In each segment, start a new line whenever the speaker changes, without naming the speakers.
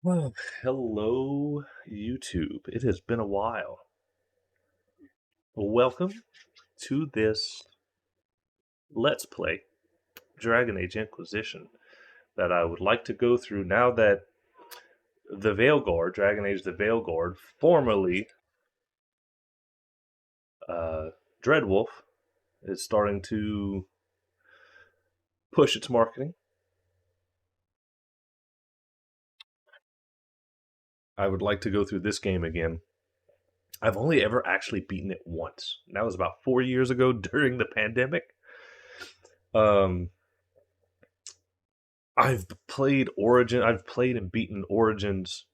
Well, hello, YouTube. It has been a while. Welcome to this Let's Play Dragon Age Inquisition that I would like to go through now that the Veilguard, Dragon Age the Veilguard, formerly Dreadwolf, is starting to push its marketing. I would like to go through this game again. I've only ever actually beaten it once. And that was about 4 years ago during the pandemic. Um, I've played Origin. I've played and beaten Origins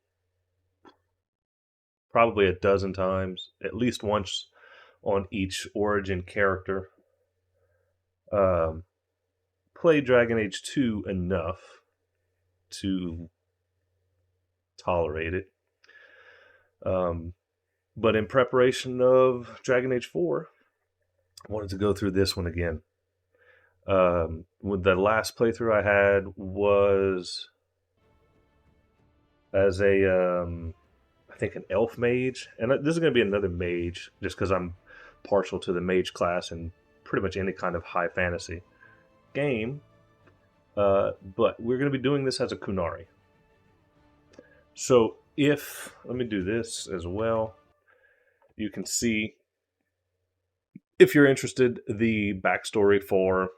probably a dozen times, at least once on each Origin character. Um, played Dragon Age 2 enough to tolerate it. Um, but in preparation of Dragon Age 4, I wanted to go through this one again. With the last playthrough I had was as I think an elf mage, and this is going to be another mage, just because I'm partial to the mage class in pretty much any kind of high fantasy game. But we're going to be doing this as a Kunari. So let me do this as well. You can see, if you're interested, the backstory for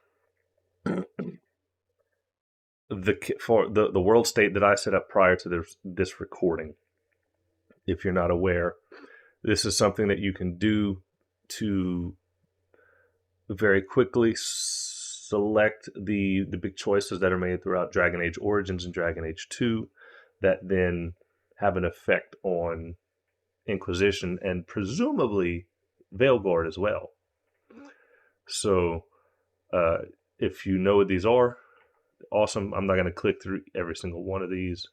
the world state that I set up prior to this recording. If you're not aware, this is something that you can do to very quickly select the big choices that are made throughout Dragon Age Origins and Dragon Age 2 that then have an effect on Inquisition and presumably Veilguard as well. So uh, if you know what these are, awesome. I'm not going to click through every single one of these.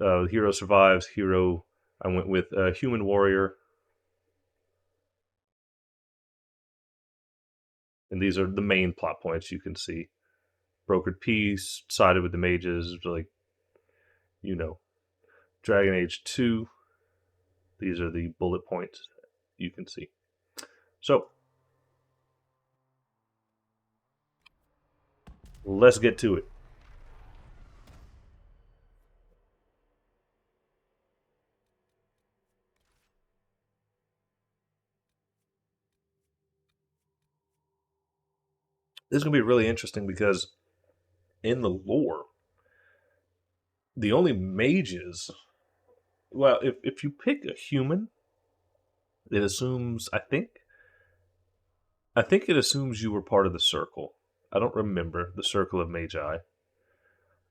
Hero survives. Hero, I went with Human Warrior. And these are the main plot points you can see. Brokered peace, sided with the mages, like, you know. Dragon Age 2, these are the bullet points you can see. So, let's get to it. This is going to be really interesting because in the lore, the only mages, well, if you pick a human, it assumes, I think it assumes you were part of the circle. I don't remember the Circle of Magi,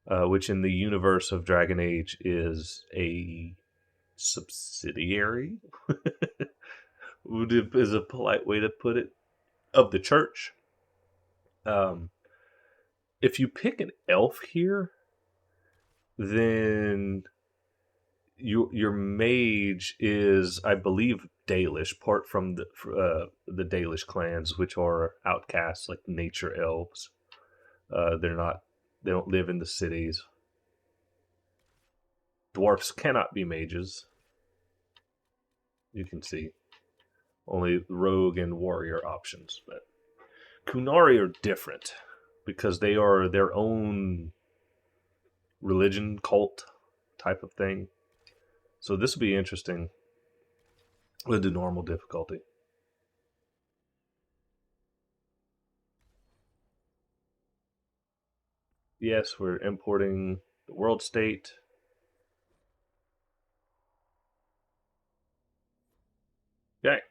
which in the universe of Dragon Age is a subsidiary, is a polite way to put it, of the church. Um, if you pick an elf here, then your mage is, I believe, Dalish, part from the Dalish clans, which are outcasts, like nature elves. They don't live in the cities. Dwarfs cannot be mages. You can see only rogue and warrior options, but Kunari are different because they are their own religion, cult type of thing. So this will be interesting with the normal difficulty. Yes, we're importing the world state. Okay.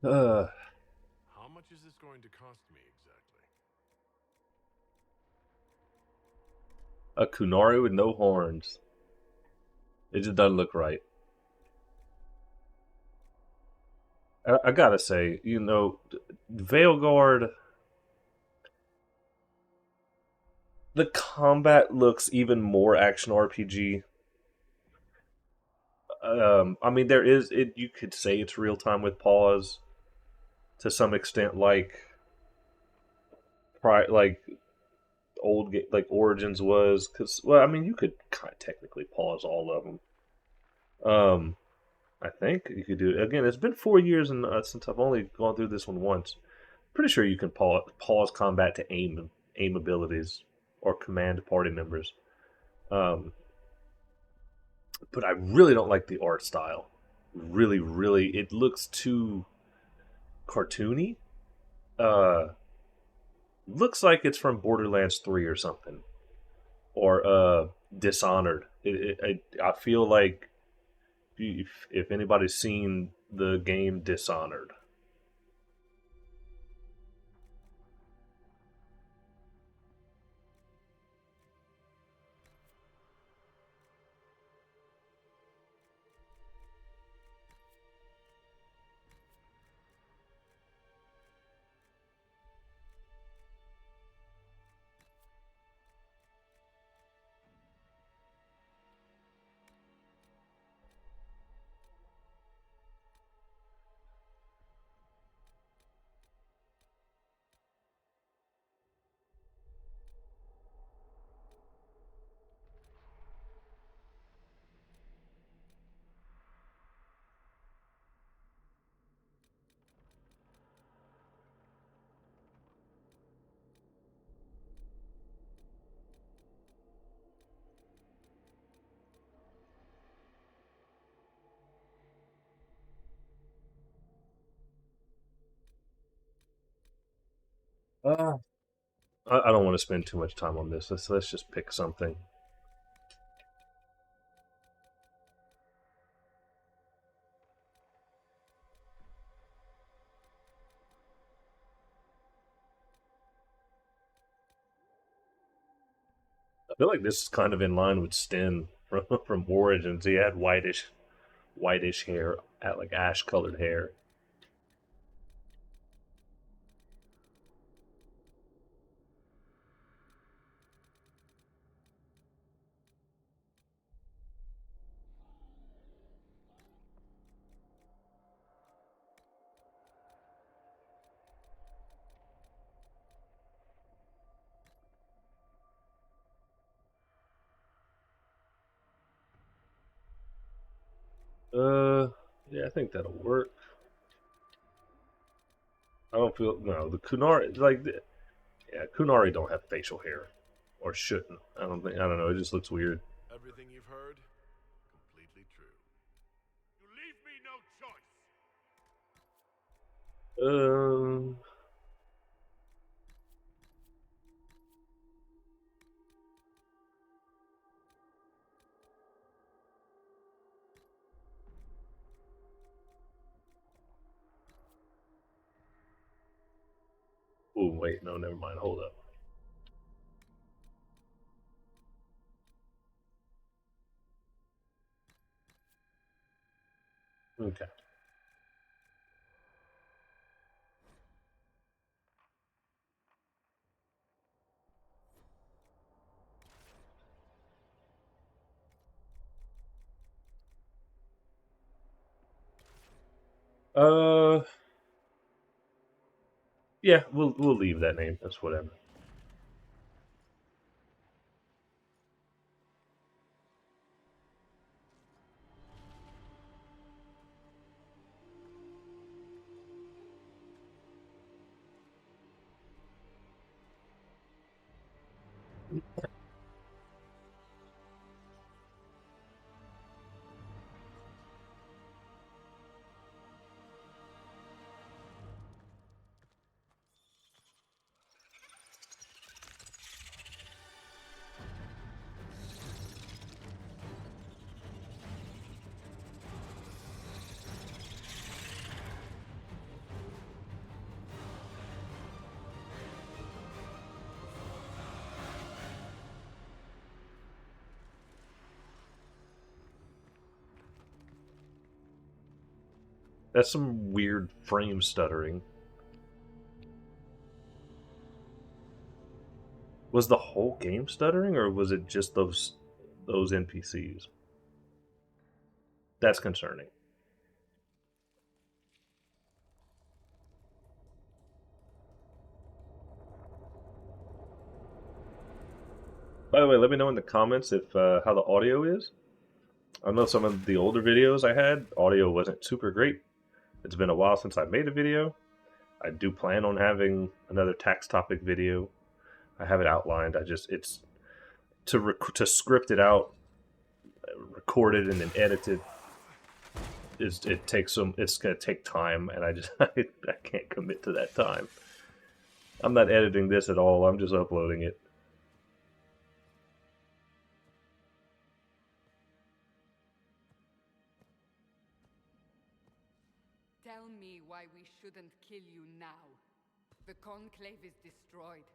Uh,
How much is this going to cost me exactly?
a Kunari with no horns. It just doesn't look right. I gotta say, Veilguard, the combat looks even more action RPG. I mean, there is it. You could say it's real time with pause to some extent, like like Origins was, because well, I mean, you could kind of technically pause all of them. I think you could do it again. It's been 4 years since I've only gone through this one once. Pretty sure you can pause combat to aim abilities or command party members. Um, but I really don't like the art style. Really, really, it looks too cartoony. Uh, Looks like it's from Borderlands 3 or something, or Dishonored. I feel like if anybody's seen the game Dishonored. Uh, I don't want to spend too much time on this. Let's just pick something. I feel like this is kind of in line with Sten from Origins. He had whitish hair, at like ash colored hair. Uh, yeah, I think that'll work. I don't feel no the Kunari yeah, Kunari don't have facial hair, or shouldn't. I don't know. It just looks weird.
Everything you've heard? Completely true. You leave me no choice!
Um. Oh wait, no, never mind. Hold up. Okay. Uh. Yeah, we'll leave that name. That's whatever. That's some weird frame stuttering. Was the whole game stuttering, or was it just those NPCs? That's concerning. By the way, let me know in the comments if how the audio is. I know some of the older videos I had, audio wasn't super great. It's been a while since I made a video. I do plan on having another tax topic video. I have it outlined. It's to script it out, record it, and then edit it. It takes some. It's gonna take time, and I can't commit to that time. I'm not editing this at all. I'm just uploading it.
Tell me why we shouldn't kill you now. The Conclave is destroyed.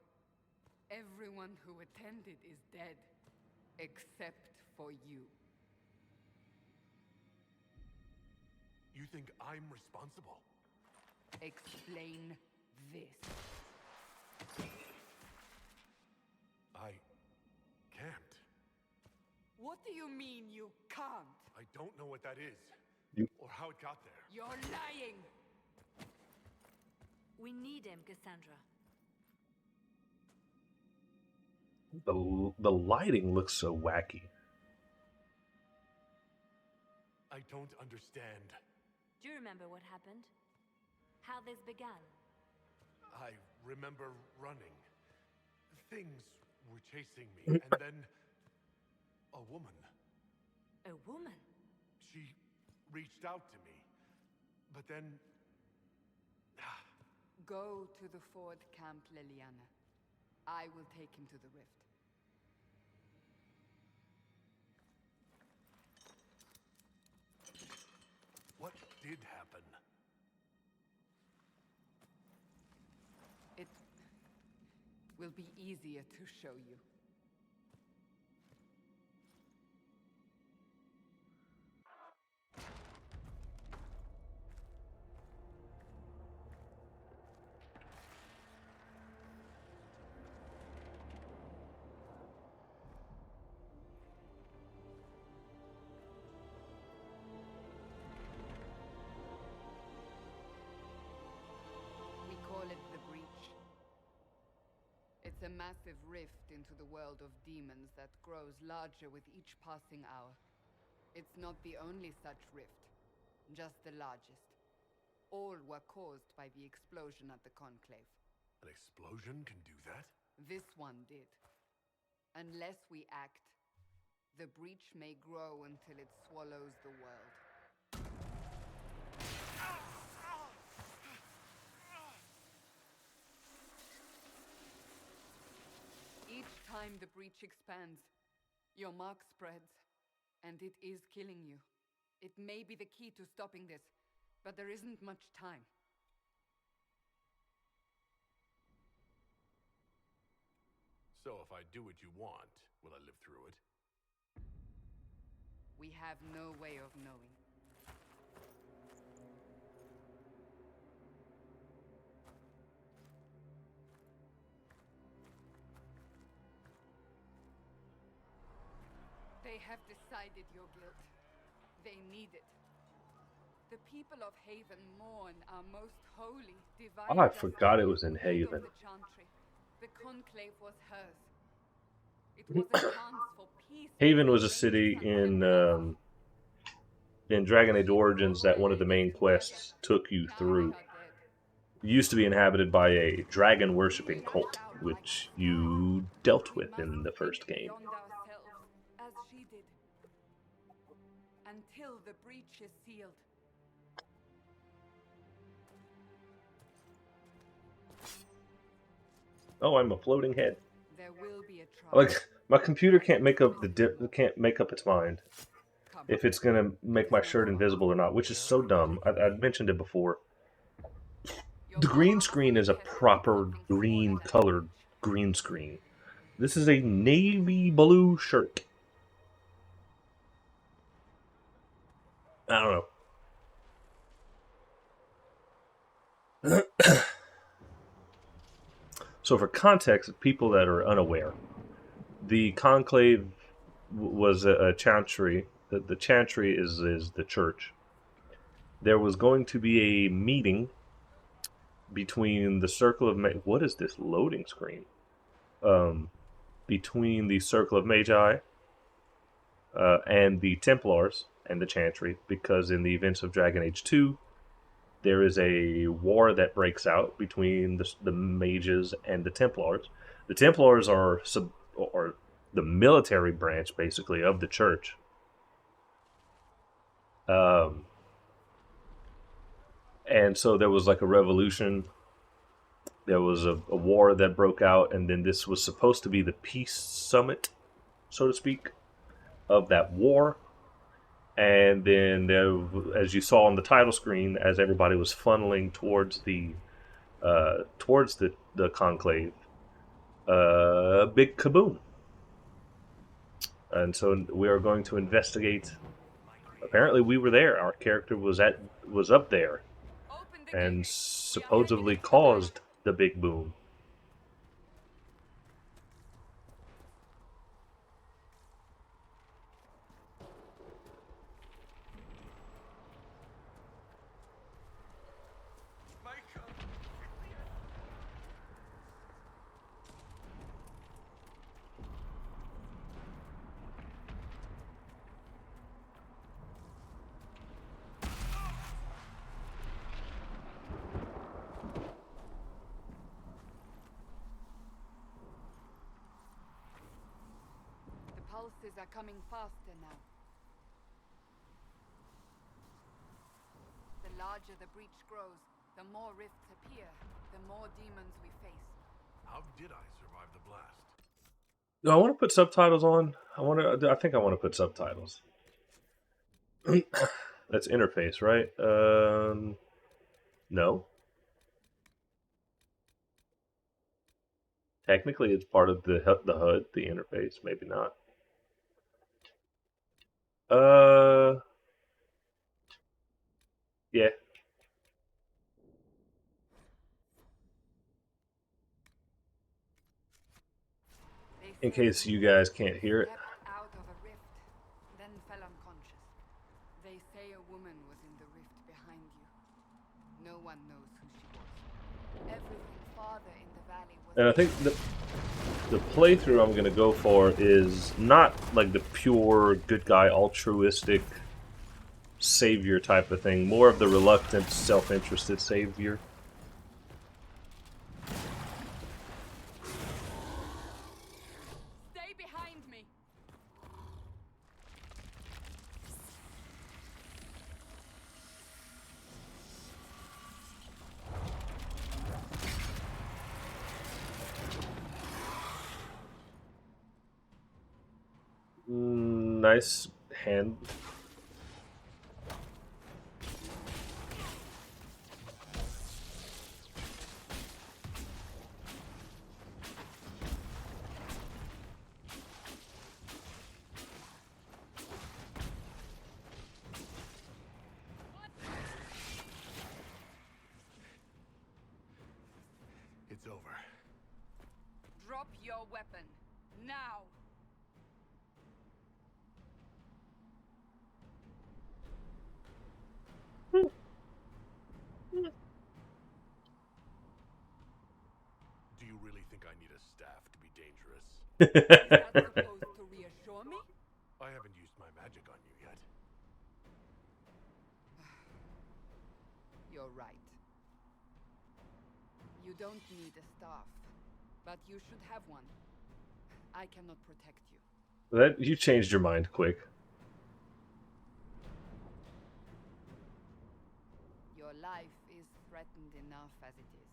Everyone who attended is dead, except for you.
You think I'm responsible?
Explain this.
I can't.
What do you mean you can't?
I don't know what that is. Or how it got there.
You're lying!
We need him, Cassandra.
The lighting looks so wacky.
I don't understand.
Do you remember what happened? How this began?
I remember running. Things were chasing me, and then a woman.
A woman?
She reached out to me, but then...
Go to the Ford Camp, Liliana. I will take him to the rift.
What did happen?
It will be easier to show you. We call it the Breach. It's a massive rift into the world of demons that grows larger with each passing hour. It's not the only such rift, just the largest. All were caused by the explosion at the Conclave.
An explosion can do that?
This one did. Unless we act, the breach may grow until it swallows the world. Each time the breach expands, your mark spreads, and it is killing you. It may be the key to stopping this, but there isn't much time.
So if I do what you want, will I live through it?
We have no way of knowing. They have decided your guilt. They need it. The people of Haven mourn our most holy, divine...
Oh, I forgot it was in Haven.
The Conclave was hers. It was a chance for peace.
Haven was a city in Dragon Age Origins that one of the main quests took you through. It used to be inhabited by a dragon-worshipping cult, which you dealt with in the first game.
As she did. Until the breach is sealed.
Oh, I'm a floating head.
There will be a trial.
Like, my computer can't make up can't make up its mind if it's gonna make my shirt invisible or not, which is so dumb. I mentioned it before. The green screen is a proper green colored green screen. This is a navy blue shirt. I don't know. So, for context, people that are unaware, the conclave was a chantry. The chantry is the church. There was going to be a meeting between the Circle of what is this loading screen? Between the Circle of Magi and the Templars and the Chantry, because in the events of Dragon Age 2, there is a war that breaks out between the mages and the Templars. The Templars are the military branch, basically, of the church. And so there was like a revolution. There was a war that broke out, and then this was supposed to be the peace summit, so to speak, of that war. And then there, as you saw on the title screen, as everybody was funneling towards the conclave, a big kaboom. And so we are going to investigate. Apparently, we were there. Our character was up there, and supposedly caused the big boom.
Pulses are coming faster now. The larger the breach grows, the more rifts appear, the more demons we face.
How did I survive the blast?
Do I want to put subtitles on? I think I want to put subtitles. That's interface, right? No. Technically, it's part of the HUD, the interface. Maybe not. Yeah. In case you guys can't hear it.
Out of a rift, then fell unconscious. They say a woman was in the rift behind you. No one knows who she was. Everything farther in the valley was.
And I think the playthrough I'm going to go for is not like the pure good guy, altruistic savior type of thing. More of the reluctant, self-interested savior.
Stay behind me.
Nice hand.
It's over.
Drop your weapon. Now.
Do you really think I need a staff to be dangerous?
Is that supposed to reassure me?
I haven't used my magic on you yet.
You're right. You don't need a staff, but you should have one. I cannot protect you.
That you changed your mind quick.
Your life is threatened enough as it is.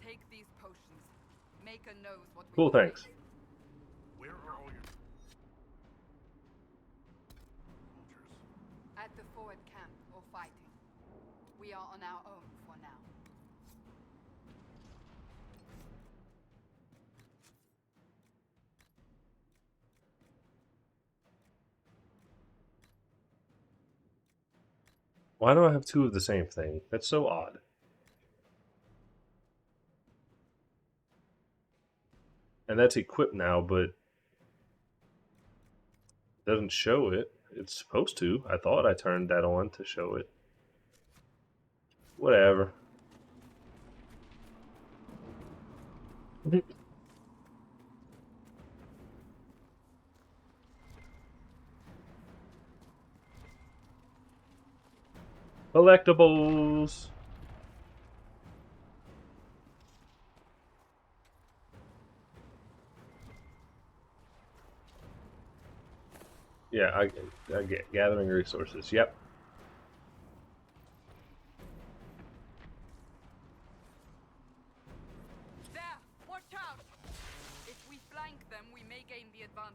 Take these potions. Maker knows what we
Cool, thanks.
face.
Where are all your soldiers?
At the forward camp or fighting. We are on our own for now.
Why do I have two of the same thing? That's so odd. And that's equipped now, but it doesn't show it. It's supposed to. I thought I turned that on to show it. Whatever. Collectibles! Yeah, I get gathering resources. Yep.
There! Watch out! If we flank them, we may gain the advantage.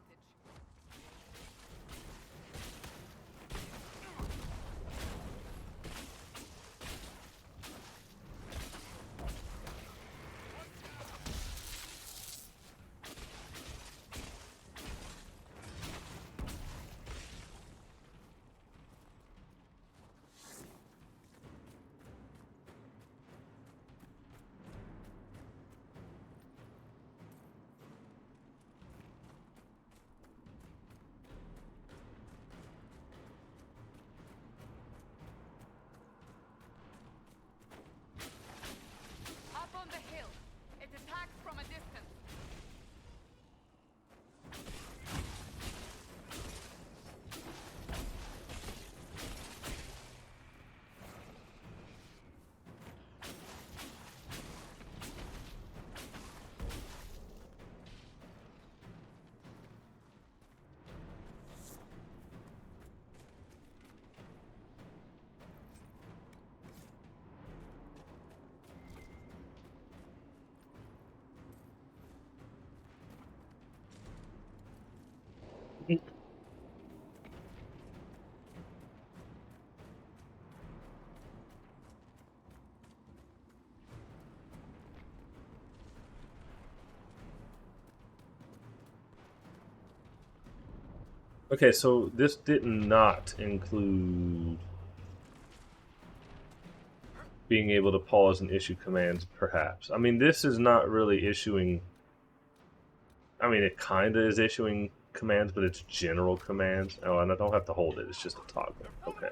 Up on the hill. It attacks from a distance.
Okay, so this did not include being able to pause and issue commands, perhaps. I mean, this is not really issuing... I mean, it kind of is issuing commands, but it's general commands. Oh, and I don't have to hold it. It's just a toggle. Okay.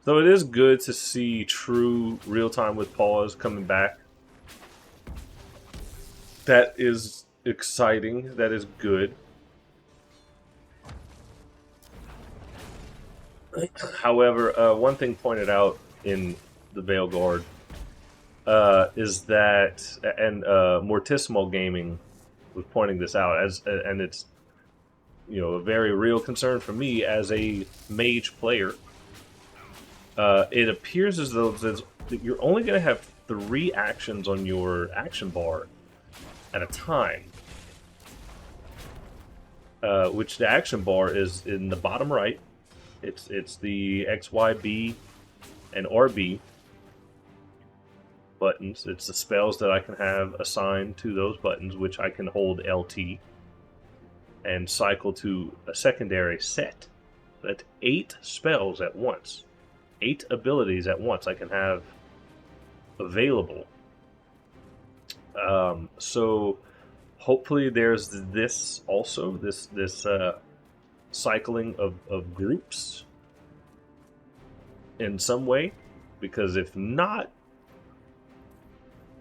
So it is good to see true real-time with pause coming back. That is exciting. That is good. However, one thing pointed out in the Veil Guard is that, and Mortissimo Gaming was pointing this out as, and it's, you know, a very real concern for me as a mage player. It appears as though that you're only going to have 3 actions on your action bar at a time. Which the action bar is in the bottom right. It's the X, Y, B, and RB buttons. It's the spells that I can have assigned to those buttons, which I can hold LT and cycle to a secondary set. That's 8 spells at once. 8 abilities at once I can have available. So hopefully there's this also, this cycling of groups in some way, because if not,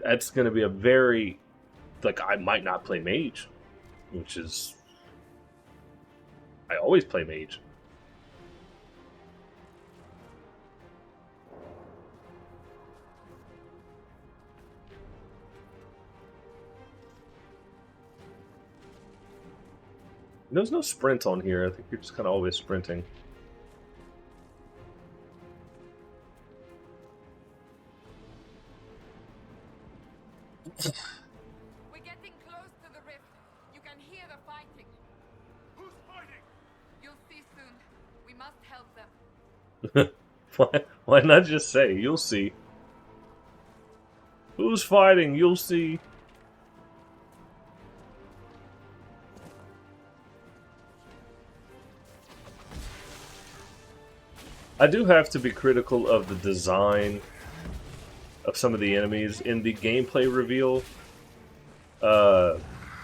that's going to be a very, like, I might not play mage, which is, I always play mage. There's no sprint on here. I think you're just kind of always sprinting.
We're getting close to the rift. You can hear the fighting.
Who's fighting?
You'll see soon. We must help them.
Why not just say, you'll see? Who's fighting? You'll see. I do have to be critical of the design of some of the enemies. In the gameplay reveal,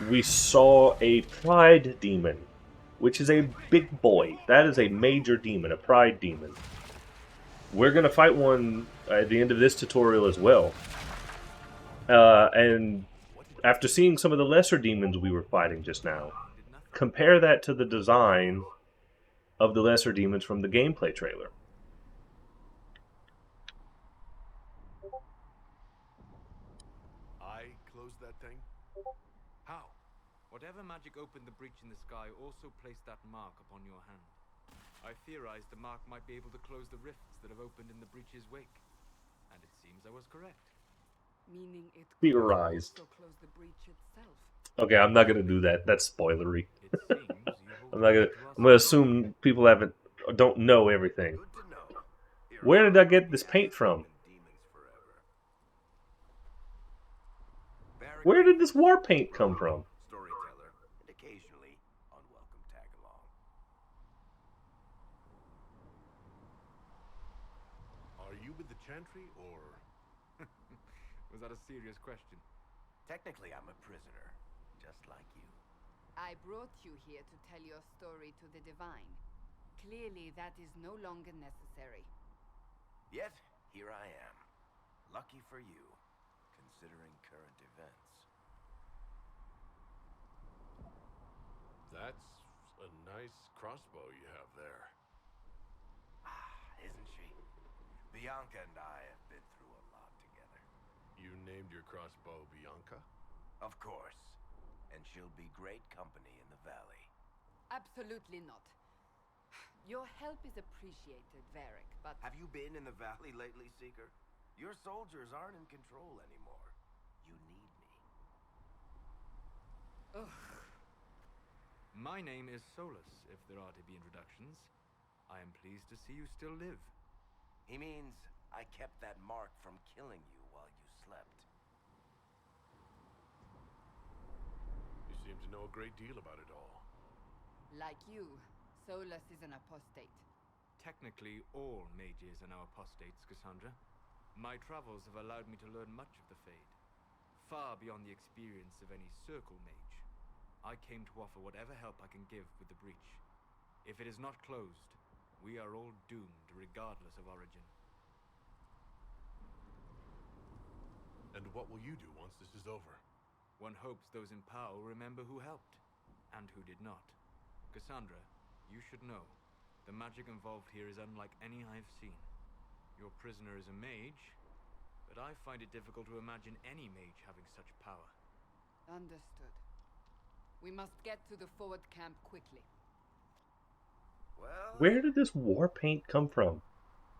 we saw a pride demon, which is a big boy. That is a major demon, a pride demon. We're going to fight one at the end of this tutorial as well. And after seeing some of the lesser demons we were fighting just now, compare that to the design of the lesser demons from the gameplay trailer.
I closed that thing?
How? Whatever magic opened the breach in the sky also placed that mark upon your hand. I theorized the mark might be able to close the rifts that have opened in the breach's wake. And it seems I was correct.
Meaning it could
Theorized.
also close the breach itself.
Okay, I'm not gonna do that. That's spoilery.
It seems you hold
I'm not gonna.
the key to our
I'm gonna
secret.
assume people don't know everything.
Good to know. Here
Where
are
did I get this paint from?
demons forever. Barrack
Where did this war paint come from?
storyteller, and occasionally unwelcome tag along. Are you with the Chantry or?
Was that a serious question?
Technically, I'm a prisoner, just like you.
I brought you here to tell your story to the Divine. Clearly, that is no longer necessary.
Yet, here I am. Lucky for you, considering current events. That's a nice crossbow you have there. Ah, isn't she? Bianca and I have been through a lot together. You named your crossbow Bianca? Of course. And she'll be great company in the valley.
Absolutely not. Your help is appreciated, Varric, but
Have you been in the valley lately, Seeker? Your soldiers aren't in control anymore. You need me.
My name is Solus, if there are to be introductions. I am pleased to see you still live.
He means I kept that mark from killing you while you slept. You seem to know a great deal about it all.
like you, Solus is an apostate.
Technically, all mages are now apostates, Cassandra. My travels have allowed me to learn much of the Fade, far beyond the experience of any circle mage. I came to offer whatever help I can give with the breach. If it is not closed, we are all doomed regardless of origin.
And what will you do once this is over?
One hopes those in power will remember who helped, and who did not. Cassandra, you should know, the magic involved here is unlike any I've seen. Your prisoner is a mage, but I find it difficult to imagine any mage having such power.
Understood. We must get to the forward camp quickly.
Well,
Where did this war paint come from?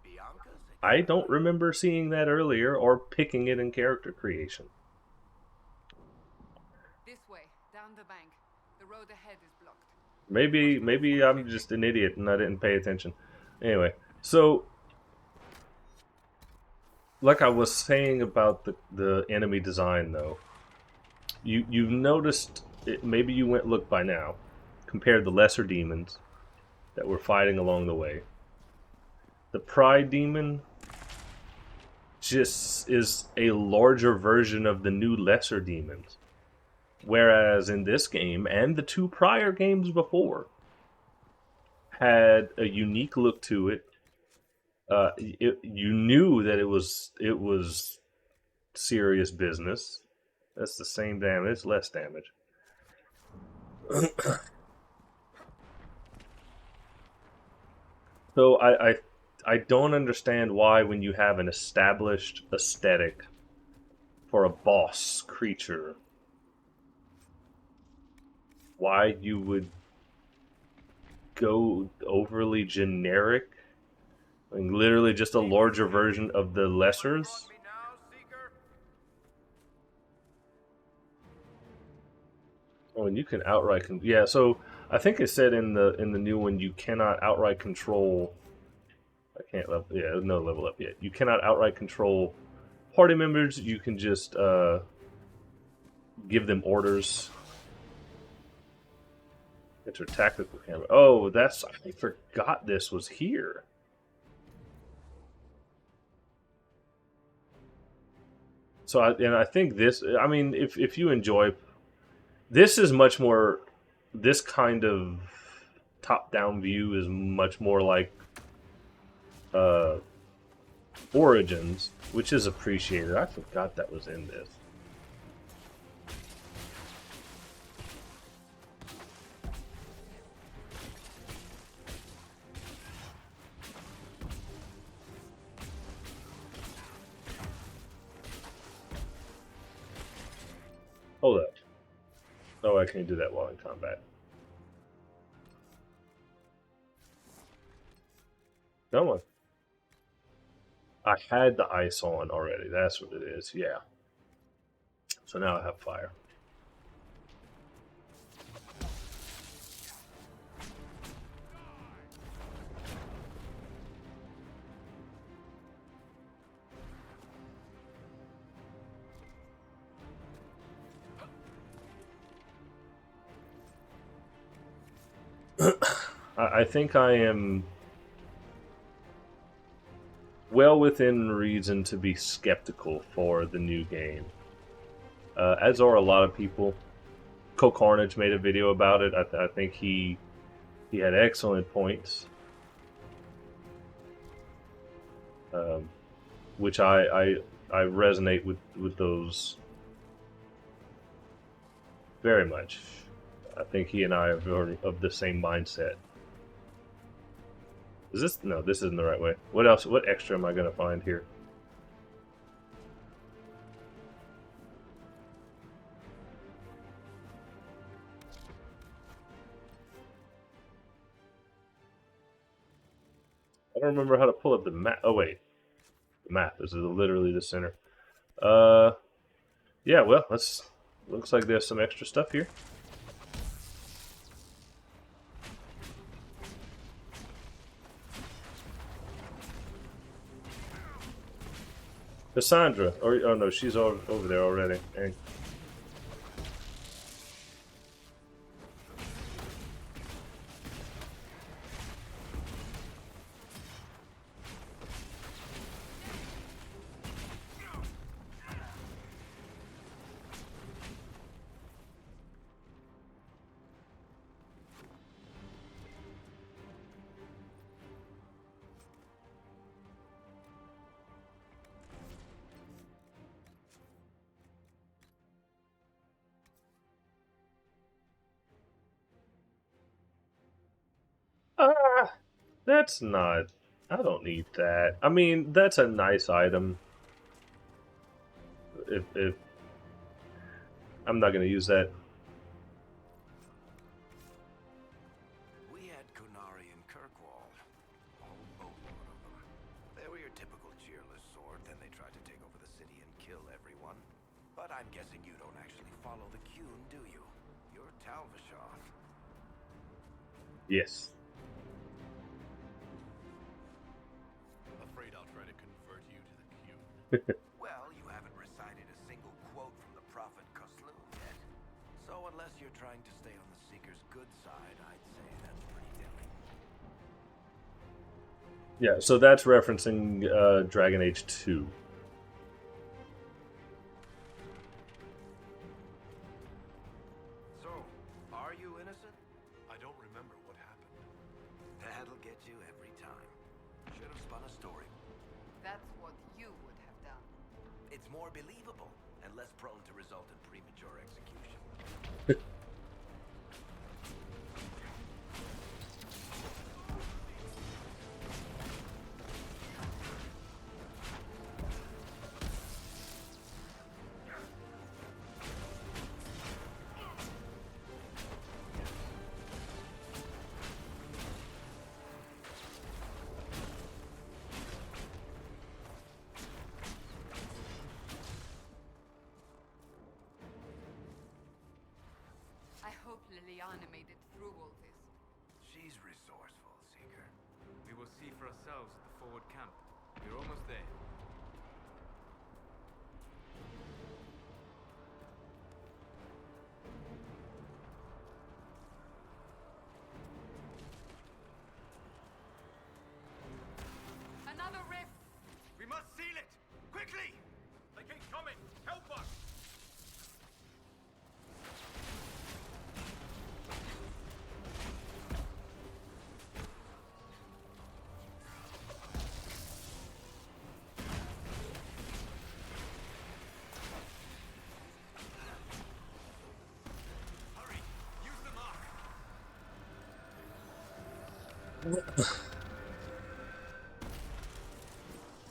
Bianca's
I don't remember seeing that earlier or picking it in character creation.
This way, down the bank. The road ahead is blocked.
Maybe I'm just an idiot and I didn't pay attention. Anyway, so like I was saying about the enemy design though, you've noticed it, maybe you went look by now, compared the lesser demons that we're fighting along the way. The Pride Demon just is a larger version of the new lesser demons. Whereas in this game, and the two prior games before, had a unique look to it. You knew that it was serious business. That's the same damage, it's less damage. So I don't understand why when you have an established aesthetic for a boss creature, why you would go overly generic. I mean, literally just a larger version of the lessers.
me now, Seeker?
Oh, and you can outright yeah. So I think it said in the new one you cannot outright control. I can't level. Yeah, no level up yet. You cannot outright control party members. You can just give them orders. Enter tactical camera. Oh, that's I forgot this was here. So I think this. I mean, if you enjoy, this is much more. This kind of top-down view is much more like Origins, which is appreciated. I forgot that was in this. Hold up. Oh, I can't do that while in combat. Come on. I had the ice on already. That's what it is. Yeah. So now I have fire. I think I am well within reason to be skeptical for the new game. As are a lot of people. Carnage made a video about it. I think he had excellent points, which I resonate with those very much. I think he and I are of the same mindset. Is this no? This isn't the right way. What else? What extra am I going to find here? I don't remember how to pull up the map. Oh wait, the map is literally the center. Yeah. Well, looks like there's some extra stuff here. Cassandra, or oh no, she's over there already. Dang. That's not. I don't need that. I mean, that's a nice item. If I'm not gonna use that.
We had Kunari and Kirkwall. A whole boatload of them. They were your typical cheerless sort, then they tried to take over the city and kill everyone. But I'm guessing you don't actually follow the Qun, do you? You're Talvashoth.
Yes.
Afraid I'll try to convert you to the Qun. Well, you haven't recited a single quote from the Prophet Koslu yet. So unless you're trying to stay on the Seeker's good side, I'd say that's pretty telling.
Yeah. So that's referencing Dragon Age 2.
So, are you innocent? I don't remember what happened. That'll get you every time. Should have spun a story.
That's what you would have done.
It's more believable and less prone to result in premature execution.
I hope Liliana made it through all this.
She's resourceful, Seeker.
We will see for ourselves at the forward camp. We're almost there.
Another rift!
We must seal it! Quickly! They keep coming!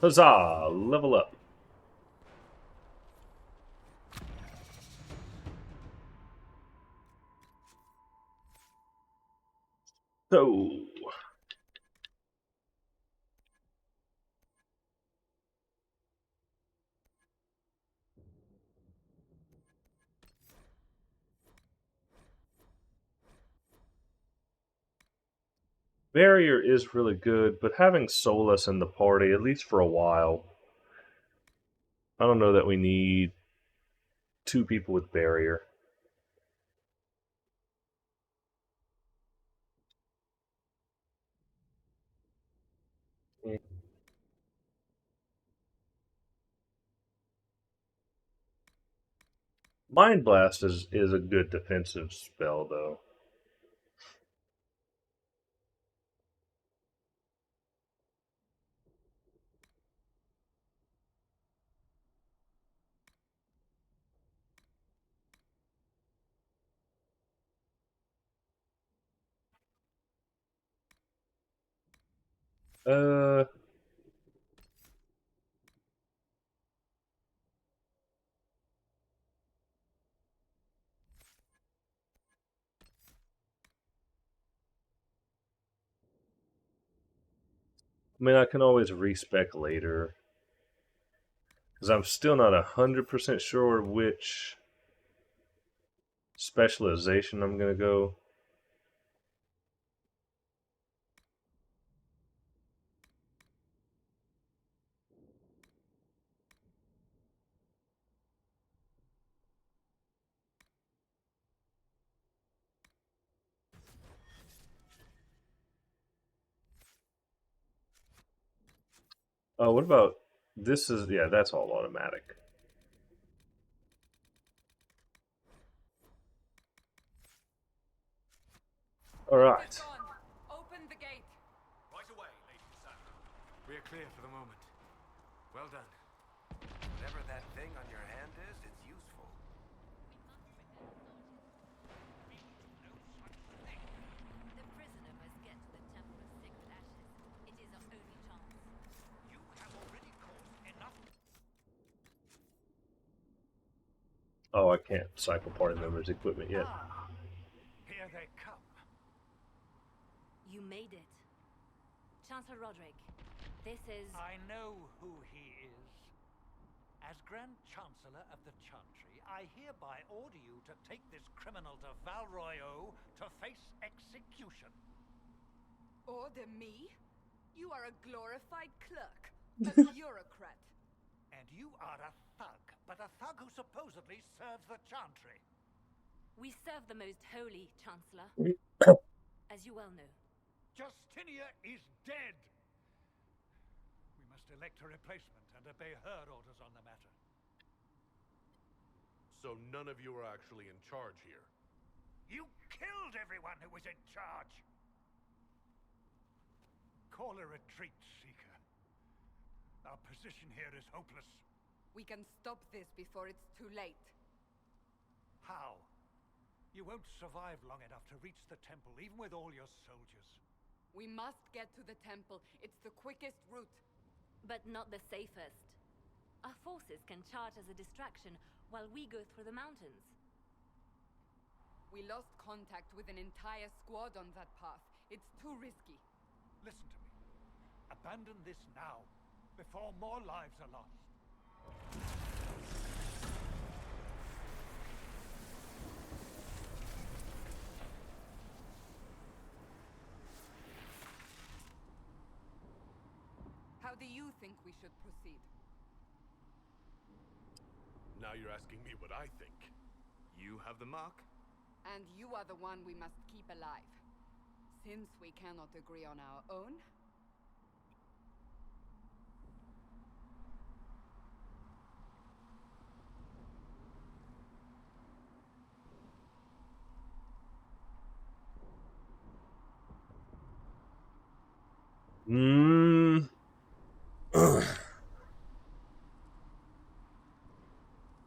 Huzzah! Level up. So, Barrier is really good, but having Solus in the party, at least for a while, I don't know that we need 2 people with Barrier. Mind Blast is a good defensive spell, though. Uh, I mean, I can always respec later. Because I'm still not 100% sure which specialization I'm going to go. Oh, what about this? Yeah, that's all automatic. All right.
Open the gate.
Right away, Lady Cassandra.
We are clear for the moment. Well done.
Whatever that thing on your hand is, it's useful.
The prisoner must get to the Temple of Sacred Ashes. It is our only chance.
You have already caused enough.
Oh, I can't cycle party members' equipment yet.
Here they come.
You made it. Chancellor Roderick, this is...
I know who he is. As Grand Chancellor of the Chantry, I hereby order you to take this criminal to Valroyo to face execution.
Order me? You are a glorified clerk, a bureaucrat.
And you are a thug, but a thug who supposedly serves the Chantry.
We serve the most holy, Chancellor. As you well know.
Justinia is dead! We must elect a replacement and obey her orders on the matter.
So none of you are actually in charge here.
You killed everyone who was in charge! Call a retreat, Seeker. Our position here is hopeless.
We can stop this before it's too late.
How? You won't survive long enough to reach the temple, even with all your soldiers.
We must get to the temple. It's the quickest route.
But not the safest. Our forces can charge as a distraction while we go through the mountains.
We lost contact with an entire squad on that path. It's too risky.
Listen to me. Abandon this now, before more lives are lost.
How do you think we should proceed?
Now you're asking me what I think.
You have the mark?
And you are the one we must keep alive. Since we cannot agree on our own...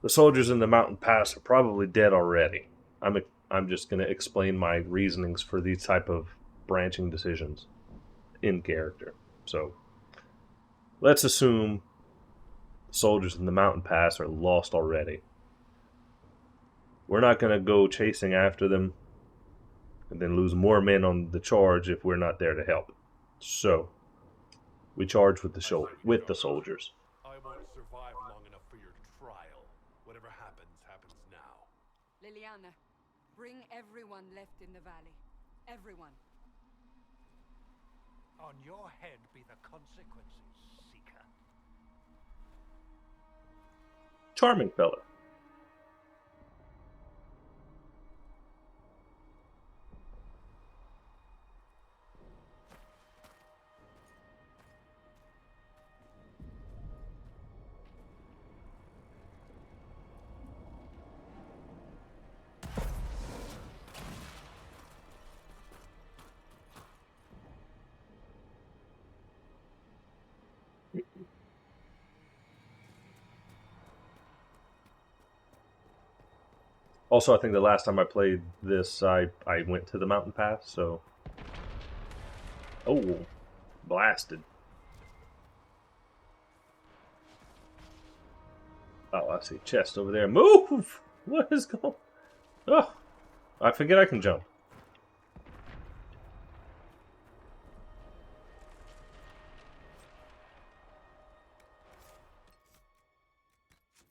The soldiers in the mountain pass are probably dead already. I'm just going to explain my reasonings for these type of branching decisions. in character. So let's assume soldiers in the mountain pass are lost already. We're not going to go chasing after them and then lose more men on the charge if we're not there to help. So we charge with the soldiers.
I won't survive long enough for your trial. Whatever happens, happens now.
Liliana, bring everyone left in the valley. Everyone.
On your head be the consequences, Seeker.
Charming fella. Also, I think the last time I played this, I went to the mountain pass, so... Oh, blasted. Oh, I see chest over there. Move! What is going... Oh, I forget I can jump.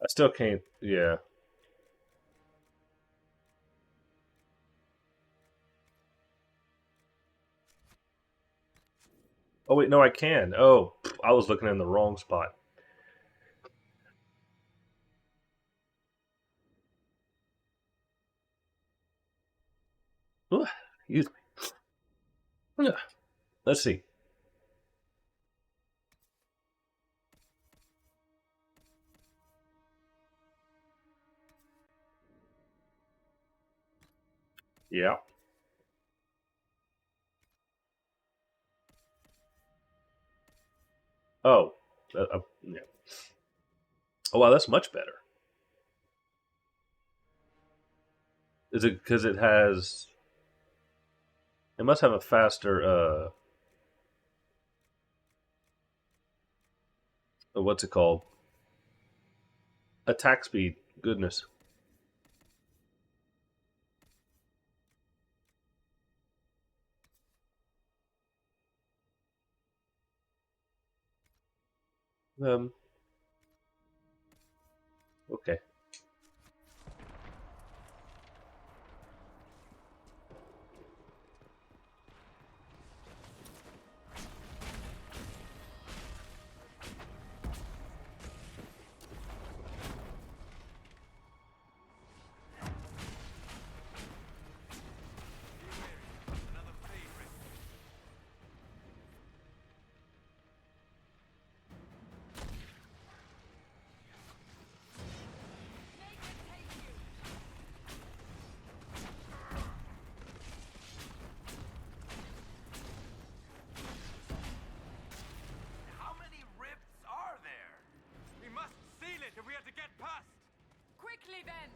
I still can't... Yeah. Oh, wait, no, I can. Oh, I was looking in the wrong spot. Ooh, excuse me. Let's see. Yeah. Oh. Yeah. Oh, wow, that's much better. Is it because it has... It must have a faster, what's it called? Attack speed. Goodness. Okay.
How many rifts are there? We must seal it if we are to get past.
Quickly then!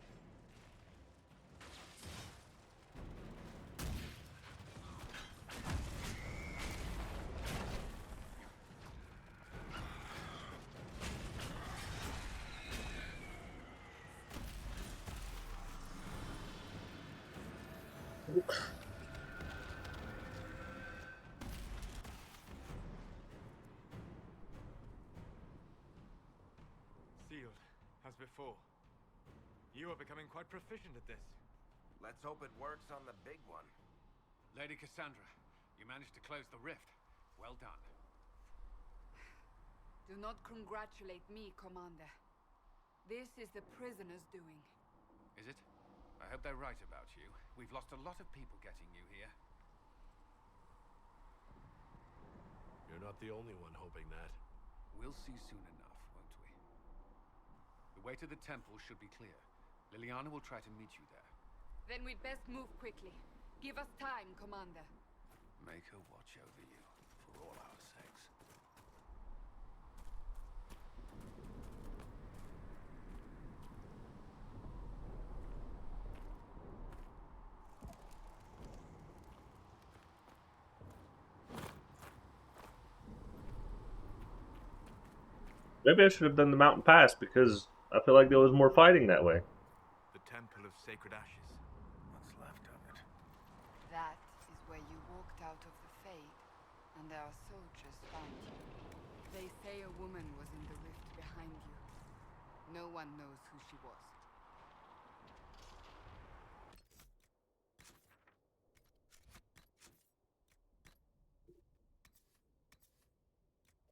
Sealed, as before. You are becoming quite proficient at this.
Let's hope it works on the big one.
Lady Cassandra, you managed to close the rift. Well done.
Do not congratulate me, Commander. This is the prisoner's doing.
Is it? I hope they're right about you. We've lost a lot of people getting you here.
You're not the only one hoping that.
We'll see soon enough, won't we? The way to the temple should be clear. Liliana will try to meet you there.
Then we'd best move quickly. Give us time, Commander.
Make her watch over you, for all our sakes.
Maybe I should have done the mountain pass because I feel like there was more fighting that way.
The Temple of Sacred Ashes.
What's left of it?
That is where you walked out of the Fade, and our soldiers found you. They say a woman was in the rift behind you. No one knows who she was.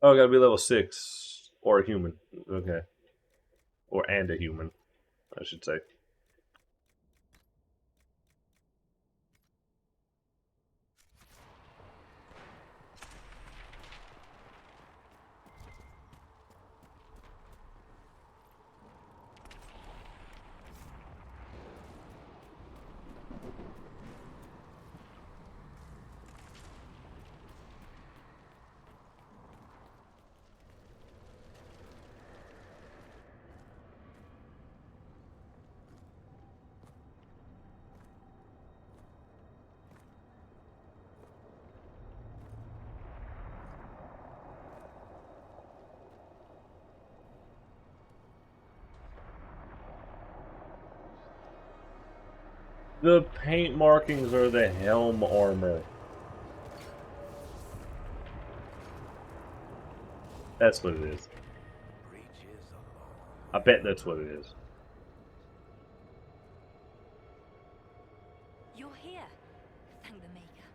Oh, I gotta be level 6 or a human. Okay, and a human, I should say. The paint markings are the helm armor. That's what it is.
Breaches alone.
I bet that's what it is.
You're here. Thank the Maker.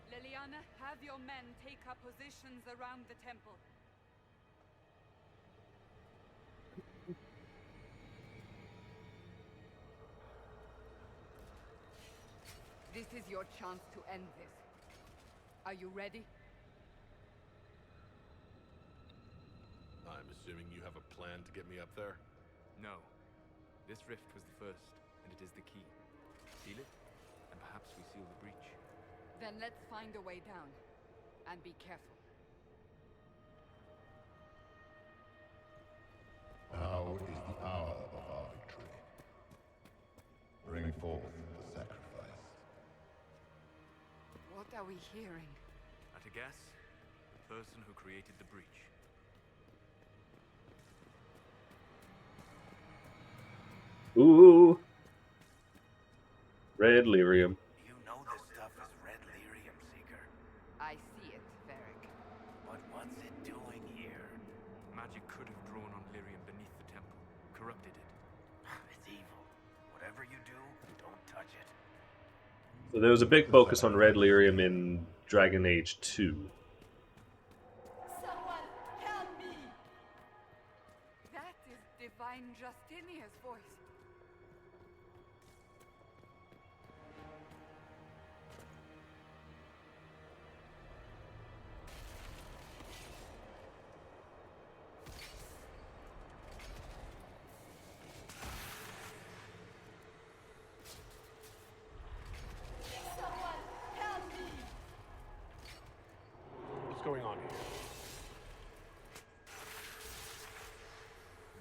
Liliana, have your men take up positions around the temple. This is your chance to end this. Are you ready?
I'm assuming you have a plan to get me up there?
No. This rift was the first, and it is the key. Seal it, and perhaps we seal the breach.
Then let's find a way down. And be careful.
Now is the hour of our victory. Bring forth the sacrifice.
What are we hearing?
At a guess, the person who created the breach.
Ooh. Red lyrium.
You know this stuff is red lyrium, Seeker.
I see it, Varric.
But what's it doing here?
Magic could have drawn on lyrium beneath the temple, corrupted it.
It's evil. Whatever you do, don't touch it.
So there was a big focus on red lyrium in Dragon Age 2.
Someone help me! That is Divine Justinia's voice.
What's going on here?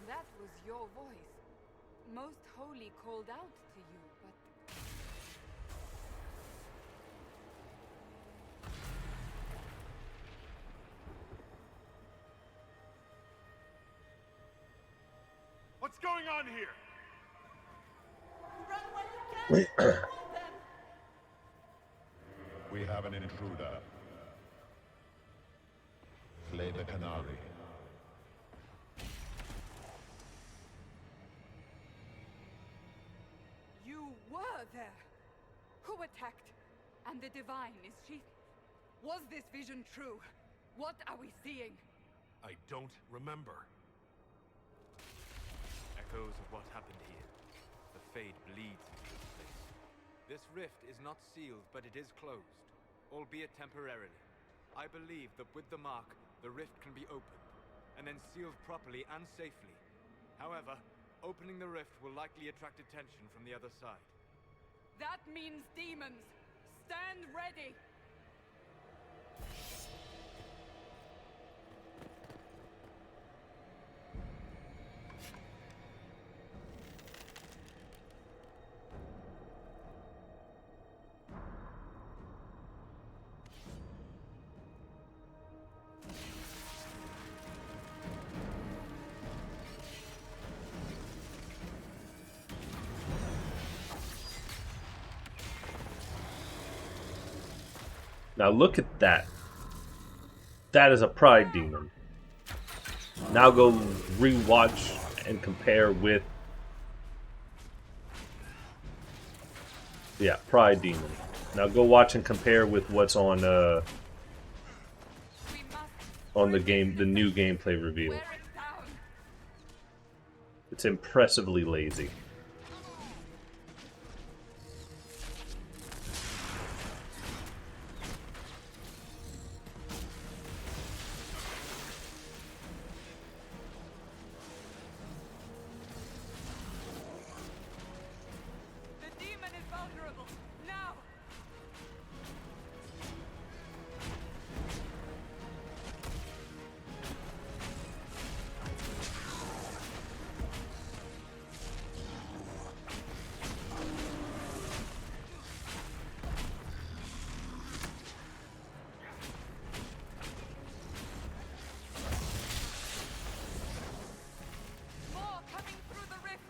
That was your voice. Most Holy called out to you, but...
What's going on here?
We have an intruder. Slay the Canary.
You were there! Who attacked? And the Divine, is she... Was this vision true? What are we seeing?
I don't remember.
Echoes of what happened here. The Fade bleeds into this place. This rift is not sealed, but it is closed, albeit temporarily. I believe that with the mark, the rift can be opened, and then sealed properly and safely. However, opening the rift will likely attract attention from the other side.
That means demons! Stand ready!
Now look at that. That is a pride demon. Now go rewatch and compare with... Yeah, pride demon. Now go watch and compare with what's on the game, the new gameplay reveal. It's impressively lazy.
The demon is vulnerable. Now! More coming through the rift.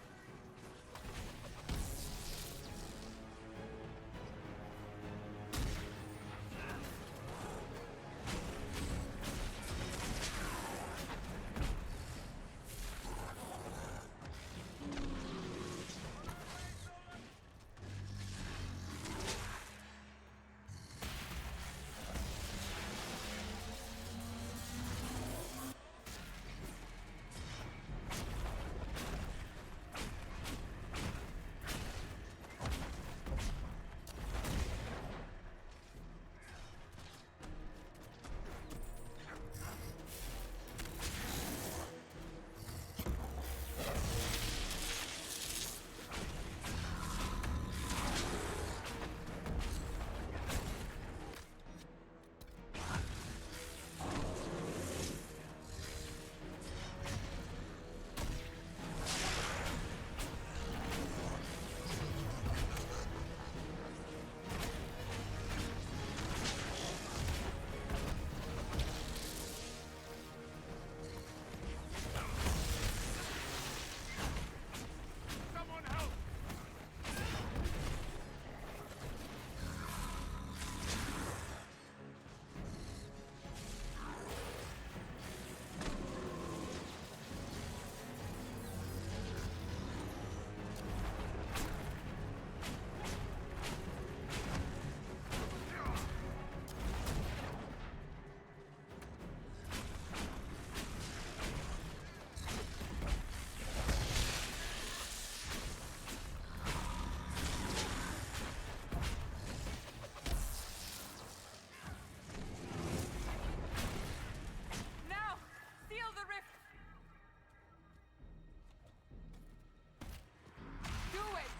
Now! Seal the rift! Do it!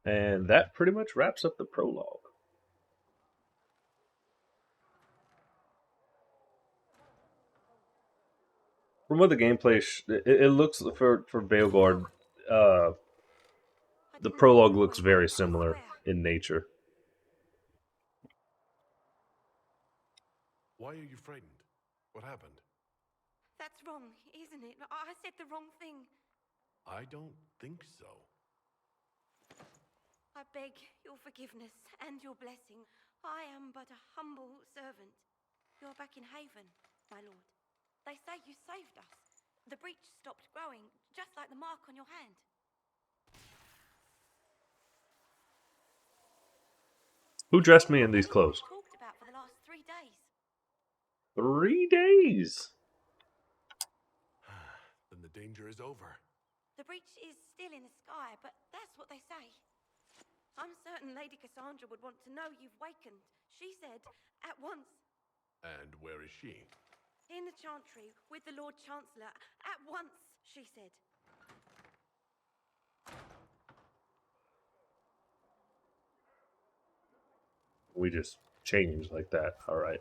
And that pretty much wraps up the prologue. From what the gameplay, it looks for Veilguard, the prologue looks very similar in nature.
Why are you frightened? What happened?
That's wrong, isn't it? I said the wrong thing.
I don't think so.
I beg your forgiveness and your blessing. I am but a humble servant. You're back in Haven, my lord. They say you saved us. The breach stopped growing, just like the mark on your hand.
Who dressed me in these clothes?
Talked about for the last 3 days.
3 days.
Then the danger is over.
The breach is still in the sky, but that's what they say. I'm certain Lady Cassandra would want to know you've wakened. She said, at once.
And where is she?
In the Chantry, with the Lord Chancellor. At once, she said.
We just changed like that. All right.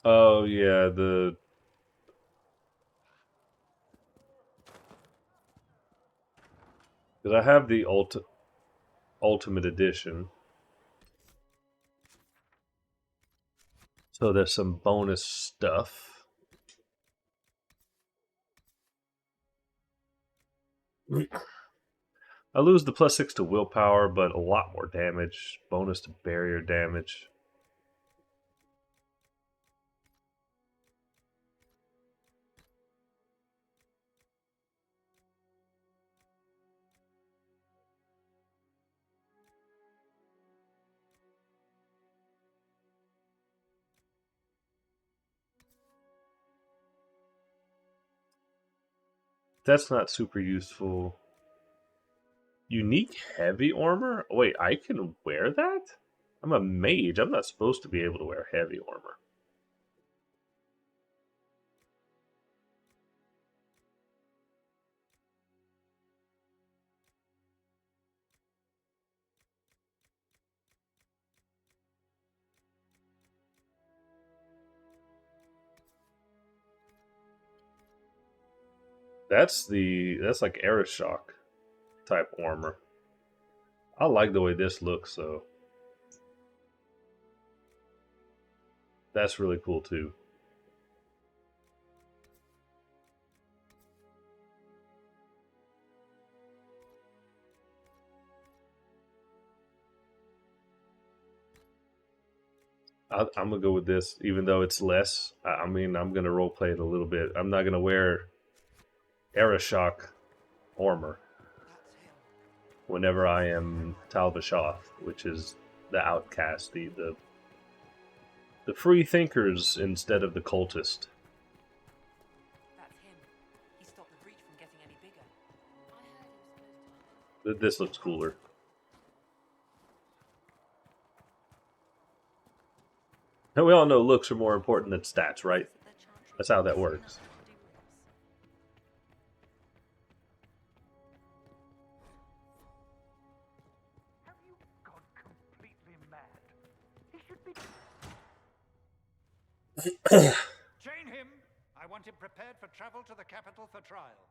Oh yeah, because I have the ultimate edition, so there's some bonus stuff. I lose the +6 to willpower, but a lot more damage. Bonus to barrier damage. That's not super useful. Unique heavy armor? Wait, I can wear that? I'm a mage. I'm not supposed to be able to wear heavy armor. That's like Aeroshock type armor. I like the way this looks, though. That's really cool too. I'm gonna go with this, even though it's less. I mean, I'm gonna roleplay it a little bit. I'm not gonna wear Aeroshock armor whenever I am Talvashoth, which is the outcast, the free thinkers instead of the cultist.
That's him. He stopped the breach from getting any bigger. I heard he was supposed to.
This looks cooler. And we all know looks are more important than stats, right? That's how that works.
Have you gone completely mad? He should be... Chain him! I want him prepared for travel to the capital for trial.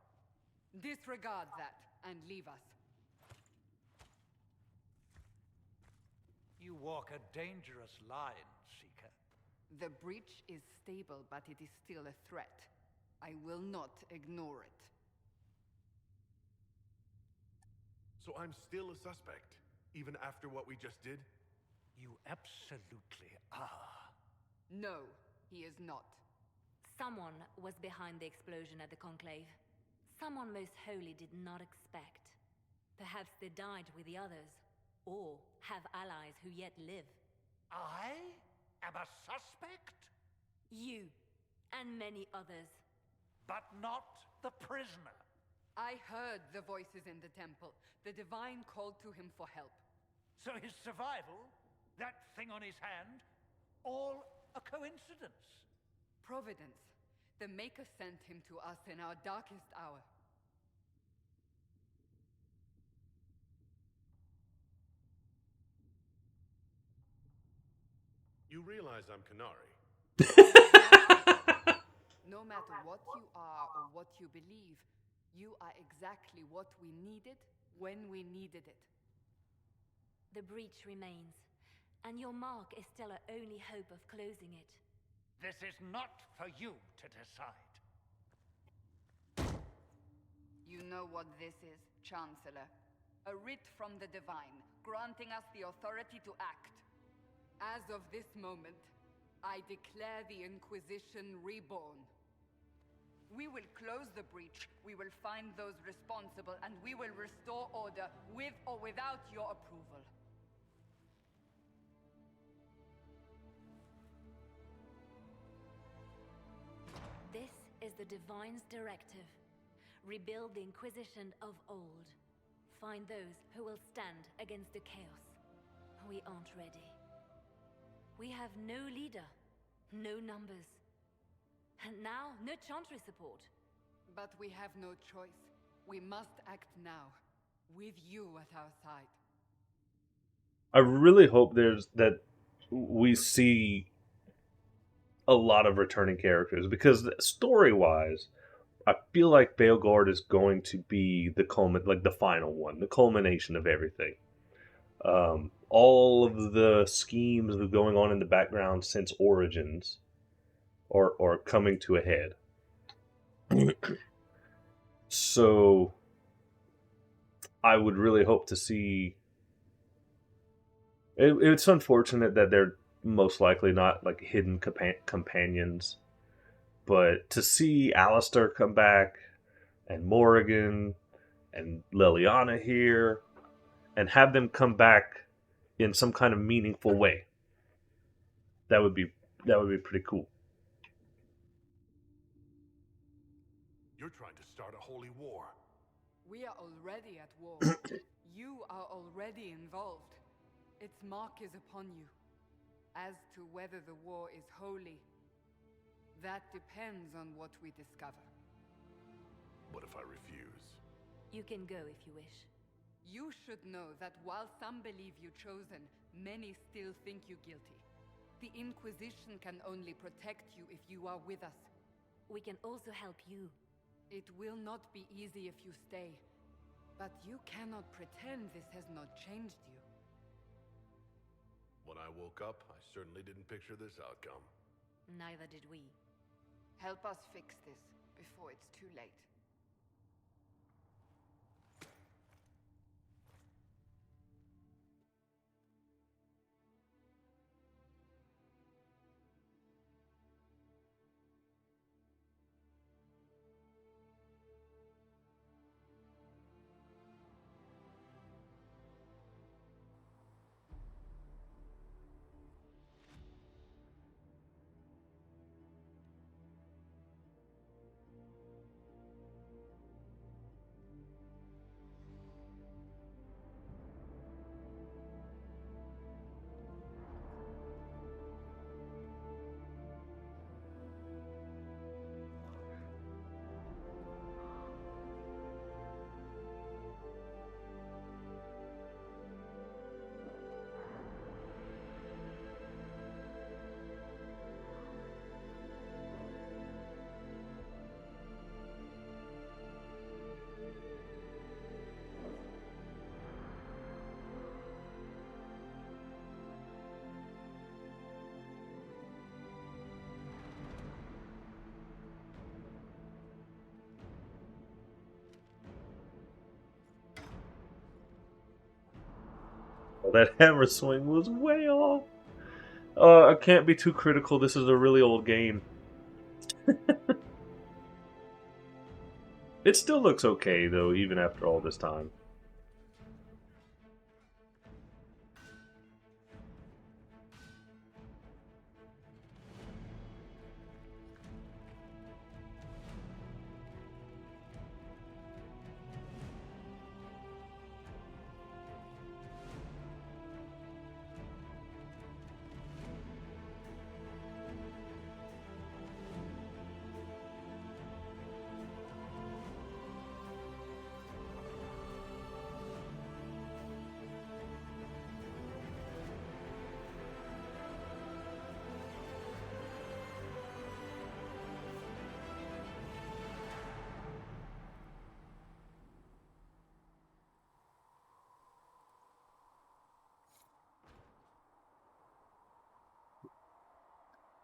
Disregard that and leave us.
You walk a dangerous line, Seeker.
The breach is stable, but it is still a threat. I will not ignore it.
So I'm still a suspect, even after what we just did?
You absolutely are.
No, he is not.
Someone was behind the explosion at the Conclave. Someone most holy did not expect. Perhaps they died with the others, or have allies who yet live.
I am a suspect?
You, and many others.
But not the prisoner.
I heard the voices in the temple. The Divine called to him for help.
So his survival, that thing on his hand, all a coincidence.
Providence. The Maker sent him to us in our darkest hour.
You realize I'm Canary.
No matter what you are or what you believe, you are exactly what we needed when we needed it.
The breach remains, and your mark is still our only hope of closing it.
This is not for you to decide.
You know what this is, Chancellor. A writ from the Divine, granting us the authority to act. As of this moment, I declare the Inquisition reborn. We will close the breach, we will find those responsible, and we will restore order with or without your approval.
This is the Divine's directive. Rebuild the Inquisition of old. Find those who will stand against the chaos. We aren't ready. We have no leader, no numbers. And now, no Chantry support.
But we have no choice. We must act now, with you at our side.
I really hope that we see a lot of returning characters, because story-wise, I feel like Veilguard is going to be the final one, the culmination of everything. All of the schemes that are going on in the background since Origins are coming to a head. So I would really hope to see. It's unfortunate that they're most likely not like hidden companions, but to see Alistair come back and Morrigan and Liliana here, and have them come back in some kind of meaningful way, that would be pretty cool.
You're trying to start a holy war.
We are already at war. You are already involved. Its mark is upon you. As to whether the war is holy, that depends on what we discover.
What if I refuse?
You can go if you wish.
You should know that while some believe you chosen, many still think you guilty. The Inquisition can only protect you if you are with us.
We can also help you.
It will not be easy if you stay, but you cannot pretend this has not changed you.
When I woke up, I certainly didn't picture this outcome.
Neither did we.
Help us fix this before it's too late.
Well, that hammer swing was way off. I can't be too critical. This is a really old game. It still looks okay, though, even after all this time.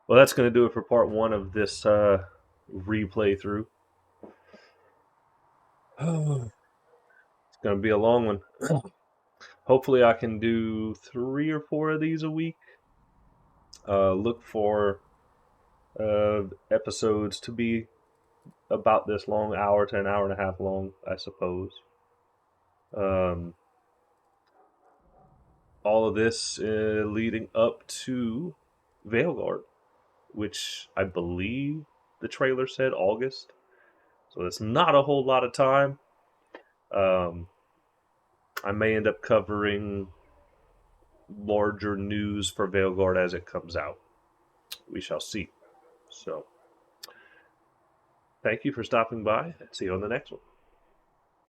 Well, that's going to do it for part one of this replay through. It's going to be a long one. Hopefully I can do 3 or 4 of these a week. Look for episodes to be about this long, hour to an hour and a half long, I suppose. All of this leading up to Veilguard, which I believe the trailer said August. So it's not a whole lot of time. I may end up covering larger news for Veilguard as it comes out. We shall see. So, thank you for stopping by, and see you on the next one.